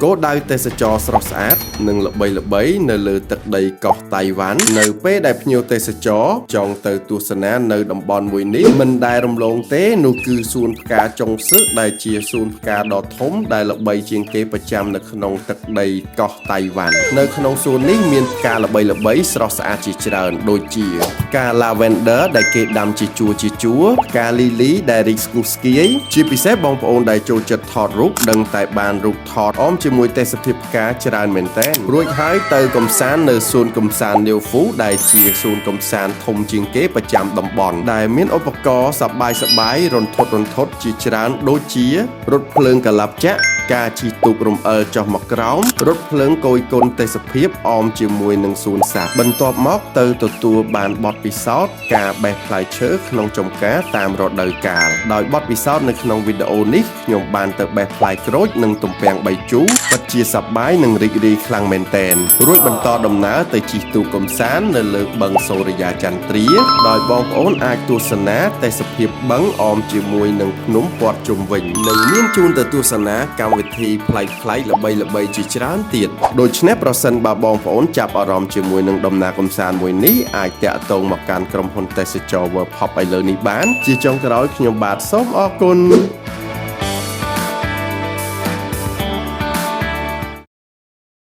គោលដៅទេសចរស្រស់ស្អាតនិងល្បីៗនៅលើទឹកដីកោះតៃវ៉ាន់នៅពេលដែលភ្ញៀវទេសចរចង់ទៅទស្សនានៅតំបន់មួយនេះមិនដែលរំលងទេនោះគឺសួនផ្កាចុងសឹកដែលជាសួនផ្កាដ៏ធំដែលល្បីជាងគេប្រចាំនៅក្នុងទឹកដីកោះតៃវ៉ាន់នៅក្នុងសួននេះមានផ្កាល្បីៗស្រស់ស្អាតជាច្រើនដូចជាផ្កា Lavender ដែលគេដាំជាជួរផ្កា Lily ដែលរីកស្គុះស្គាយជាពិសេសបងប្អូនដែលចូលចិត្តថតរូបដឹងតែបានរូបថតអមជាមួយទេសភាពផ្កាច្រើនមែនទែនរួចហើយទៅកំសាន្តនៅសួនកំសាន្ត New Fu ដែលជាសួនកំសាន្តធំជាងគេប្រចាំតំបន់ដែលមានឧបករណ៍សប្បាយរន្ធត់ជាច្រើនដូចជារថភ្លើងកលាប់ចាក់ការជិះទូករំអិលចុះមកក្រោមរថភ្លើងគយគន់ទេសភាពអមជាមួយនឹងសួនសត្វបន្ទាប់មកទៅទទួលបានបទពិសោធន៍ការបេះផ្លែឈើក្នុងចំការតាមរដូវកាលដោយបទពិសោធន៍នៅក្នុងវីដេអូនេះខ្ញុំបានទៅបេះផ្លែក្រូចនិងទំពាំង3ជូរពិតជាសប្បាយនិងរីករាយខ្លាំងមែនទែនរួចបន្តដំណើរទៅជិះទូកកំសាន្តនៅលើបឹងសូរិយាចន្ទ្រាដោយបងប្អូនអាចទស្សនាទេសភាពបឹងអមជាមួយនឹងភ្នំព័ទ្ធជុំវិញនិងមានជូនទៅទស្សនាកម្មវិធីប្លែកៗល្បីៗជាច្រើនទៀតដូច្នេះប្រសិនបើបងប្អូនចាប់អារម្មណ៍ជាមួយនឹងដំណើរកំសាន្តមួយនេះអាចតាក់ទងមកកាន់ក្រុមហ៊ុនទេសចរ World Pop ឥឡូវនេះបានជាចុងក្រោយខ្ញុំបាទសូមអរគុណ